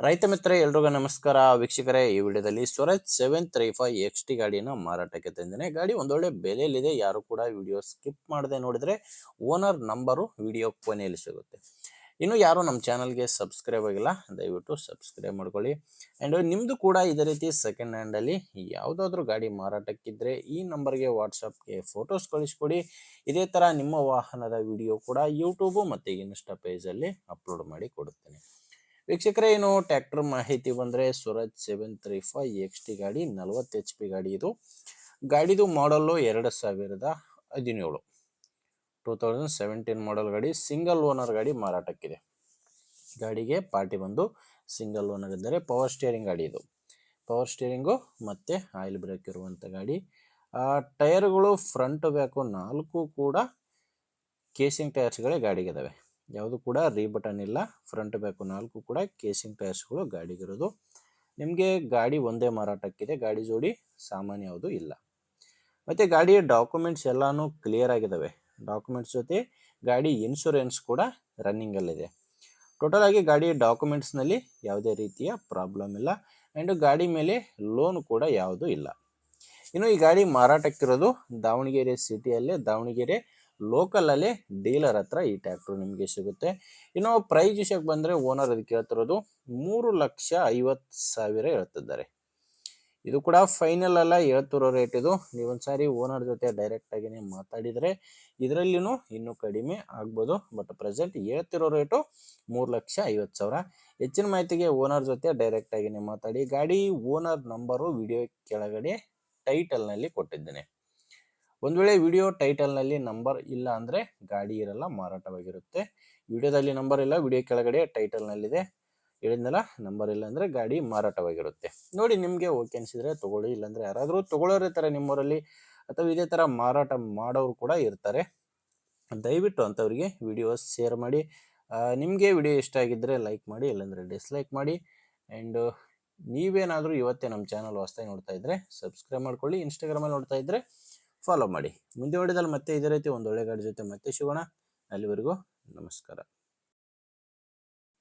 ರೈತ ಮಿತ್ರ ಎಲ್ರಿಗೂ ನಮಸ್ಕಾರ ವೀಕ್ಷಕರೇ. ಈ ವಿಡಿಯೋದಲ್ಲಿ ಸ್ವರಾಜ್ 735 ಎಕ್ಸ್ ಟಿ ಗಾಡಿಯನ್ನು ಮಾರಾಟಕ್ಕೆ ತಂದಿದ್ದೇನೆ. ಗಾಡಿ ಒಂದೊಳ್ಳೆ ಬೆಲೆಯಲ್ಲಿದೆ. ಯಾರು ಕೂಡ ವಿಡಿಯೋ ಸ್ಕಿಪ್ ಮಾಡದೆ ನೋಡಿದ್ರೆ ಓನರ್ ನಂಬರು ವಿಡಿಯೋ ಕೊನೆಯಲ್ಲಿ ಸಿಗುತ್ತೆ. ಇನ್ನು ಯಾರು ನಮ್ಮ ಚಾನಲ್ಗೆ ಸಬ್ಸ್ಕ್ರೈಬ್ ಆಗಿಲ್ಲ ದಯವಿಟ್ಟು ಸಬ್ಸ್ಕ್ರೈಬ್ ಮಾಡ್ಕೊಳ್ಳಿ. ಆ್ಯಂಡ್ ನಿಮ್ಮದು ಕೂಡ ಇದೇ ರೀತಿ ಸೆಕೆಂಡ್ ಹ್ಯಾಂಡಲ್ಲಿ ಯಾವುದಾದ್ರೂ ಗಾಡಿ ಮಾರಾಟಕ್ಕಿದ್ದರೆ ಈ ನಂಬರ್ಗೆ ವಾಟ್ಸಪ್ಗೆ ಫೋಟೋಸ್ ಕಳಿಸ್ಕೊಡಿ. ಇದೇ ಥರ ನಿಮ್ಮ ವಾಹನದ ವಿಡಿಯೋ ಕೂಡ ಯೂಟ್ಯೂಬು ಮತ್ತು ಇನ್ಸ್ಟಾ ಪೇಜಲ್ಲಿ ಅಪ್ಲೋಡ್ ಮಾಡಿ ಕೊಡುತ್ತೇನೆ. ವೀಕ್ಷಕರೇ, ಏನು ಟ್ರ್ಯಾಕ್ಟರ್ ಮಾಹಿತಿ ಬಂದರೆ ಸ್ವರಾಜ್ 735 ಎಕ್ಸ್ ಟಿ ಗಾಡಿ 40 HP ಗಾಡಿ. ಇದು ಗಾಡಿದು ಮಾಡಲ್ಲು 2017 2017 ಮಾಡಲ್ ಗಾಡಿ. ಸಿಂಗಲ್ ಓನರ್ ಗಾಡಿ ಮಾರಾಟಕ್ಕಿದೆ. ಗಾಡಿಗೆ ಪಾರ್ಟಿ ಬಂದು ಸಿಂಗಲ್ ಓನರ್ ಇದ್ದರೆ ಪವರ್ ಸ್ಟೇರಿಂಗ್ ಗಾಡಿ. ಇದು ಪವರ್ ಸ್ಟೇರಿಂಗು ಮತ್ತು ಆಯಿಲ್ ಬ್ರೇಕ್ ಇರುವಂಥ ಗಾಡಿ. ಟೈರ್ಗಳು ಫ್ರಂಟ್ ಬ್ಯಾಕು 4 ಕೂಡ ಕೇಸಿಂಗ್ ಟೈರ್ಸ್ಗಳೇ ಗಾಡಿಗಿದ್ದಾವೆ. ಯಾವುದು ಕೂಡ ರೀಬಟನ್ ಇಲ್ಲ. ಫ್ರಂಟ್ ಬ್ಯಾಕು 4 ಕೂಡ ಕೇಸಿಂಗ್ ಟೈರ್ಸ್ಗಳು ಗಾಡಿಗಿರೋದು. ನಿಮಗೆ ಗಾಡಿ ಒಂದೇ ಮಾರಾಟಕ್ಕಿದೆ. ಗಾಡಿ ಜೋಡಿ ಸಾಮಾನ್ಯ ಯಾವುದು ಇಲ್ಲ. ಮತ್ತು ಗಾಡಿಯ ಡಾಕ್ಯುಮೆಂಟ್ಸ್ ಎಲ್ಲನೂ ಕ್ಲಿಯರ್ ಆಗಿದ್ದಾವೆ. ಡಾಕ್ಯುಮೆಂಟ್ಸ್ ಜೊತೆ ಗಾಡಿ ಇನ್ಶೂರೆನ್ಸ್ ಕೂಡ ರನ್ನಿಂಗಲ್ಲಿದೆ. ಟೋಟಲ್ ಆಗಿ ಗಾಡಿ ಡಾಕ್ಯುಮೆಂಟ್ಸ್ನಲ್ಲಿ ಯಾವುದೇ ರೀತಿಯ ಪ್ರಾಬ್ಲಮ್ ಇಲ್ಲ. ಆ್ಯಂಡ್ ಗಾಡಿ ಮೇಲೆ ಲೋನ್ ಕೂಡ ಯಾವುದೂ ಇಲ್ಲ. ಇನ್ನು ಈ ಗಾಡಿ ಮಾರಾಟಕ್ಕಿರೋದು ದಾವಣಗೆರೆ ಸಿಟಿಯಲ್ಲೇ, ದಾವಣಗೆರೆ ಲೋಕಲಲ್ಲೇ ಡೀಲರ್ ಹತ್ರ ಈ ಟ್ರ್ಯಾಕ್ಟರ್ ನಿಮಗೆ ಸಿಗುತ್ತೆ. ಇನ್ನು ಪ್ರೈಸ್ ವಿಷಯಕ್ಕೆ ಬಂದರೆ ಓನರ್ ಅದಕ್ಕೆ ಹೇಳ್ತಿರೋದು 3,50,000 ಹೇಳ್ತಿದ್ದಾರೆ. ಇದು ಕೂಡ ಫೈನಲ್ ಅಲ್ಲ, ಹೇಳ್ತಿರೋ ರೇಟ್ ಇದು. ನೀವೊಂದ್ಸಾರಿ ಓನರ್ ಜೊತೆ ಡೈರೆಕ್ಟಾಗಿಯೇ ಮಾತಾಡಿದರೆ ಇದರಲ್ಲಿನೂ ಇನ್ನೂ ಕಡಿಮೆ ಆಗ್ಬೋದು. ಬಟ್ ಪ್ರೆಸೆಂಟ್ ಹೇಳ್ತಿರೋ ರೇಟು 3,50,000. ಹೆಚ್ಚಿನ ಮಾಹಿತಿಗೆ ಓನರ್ ಜೊತೆ ಡೈರೆಕ್ಟಾಗಿಯೇ ಮಾತಾಡಿ. ಗಾಡಿ ಓನರ್ ನಂಬರು ವಿಡಿಯೋ ಕೆಳಗಡೆ ಟೈಟಲ್ನಲ್ಲಿ ಕೊಟ್ಟಿದ್ದೇನೆ. ಒಂದು ವೇಳೆ ವಿಡಿಯೋ ಟೈಟಲ್ನಲ್ಲಿ ನಂಬರ್ ಇಲ್ಲ ಅಂದರೆ ಗಾಡಿ ಇರಲ್ಲ, ಮಾರಾಟವಾಗಿರುತ್ತೆ. ವಿಡಿಯೋದಲ್ಲಿ ನಂಬರ್ ಇಲ್ಲ, ವಿಡಿಯೋ ಕೆಳಗಡೆ ಟೈಟಲ್ನಲ್ಲಿದೆ. ಹೇಳಿದ್ನಲ್ಲ, ನಂಬರ್ ಇಲ್ಲ ಅಂದರೆ ಗಾಡಿ ಮಾರಾಟವಾಗಿರುತ್ತೆ. ನೋಡಿ, ನಿಮಗೆ ಓಕೆ ಅನಿಸಿದರೆ ತೊಗೊಳ್ಳಿ. ಇಲ್ಲಾಂದರೆ ಯಾರಾದರೂ ತೊಗೊಳ್ಳೋರು ಇರ್ತಾರೆ ನಿಮ್ಮೂರಲ್ಲಿ, ಅಥವಾ ಇದೇ ಥರ ಮಾರಾಟ ಮಾಡೋರು ಕೂಡ ಇರ್ತಾರೆ. ದಯವಿಟ್ಟು ಅಂಥವ್ರಿಗೆ ವಿಡಿಯೋ ಶೇರ್ ಮಾಡಿ. ನಿಮಗೆ ವಿಡಿಯೋ ಇಷ್ಟ ಆಗಿದ್ದರೆ ಲೈಕ್ ಮಾಡಿ, ಇಲ್ಲಾಂದರೆ ಡಿಸ್ಲೈಕ್ ಮಾಡಿ. ಆ್ಯಂಡ್ ನೀವೇನಾದರೂ ಇವತ್ತೇ ನಮ್ಮ ಚಾನಲ್ ಹೊಸದಾಗಿ ನೋಡ್ತಾ ಇದ್ದರೆ ಸಬ್ಸ್ಕ್ರೈಬ್ ಮಾಡ್ಕೊಳ್ಳಿ. ಇನ್ಸ್ಟಾಗ್ರಾಮಲ್ಲಿ ನೋಡ್ತಾ ಇದ್ದರೆ ಫಾಲೋ ಮಾಡಿ. ಮುಂದೆ ವಿಡಿಯೋದಲ್ಲಿ ಮತ್ತೆ ಇದೇ ರೀತಿ ಒಂದು ಒಳ್ಳೆ ಗಾಡಿ ಜೊತೆ ಮತ್ತೆ ಸಿಗೋಣ. ಅಲ್ಲಿವರೆಗೂ ನಮಸ್ಕಾರ.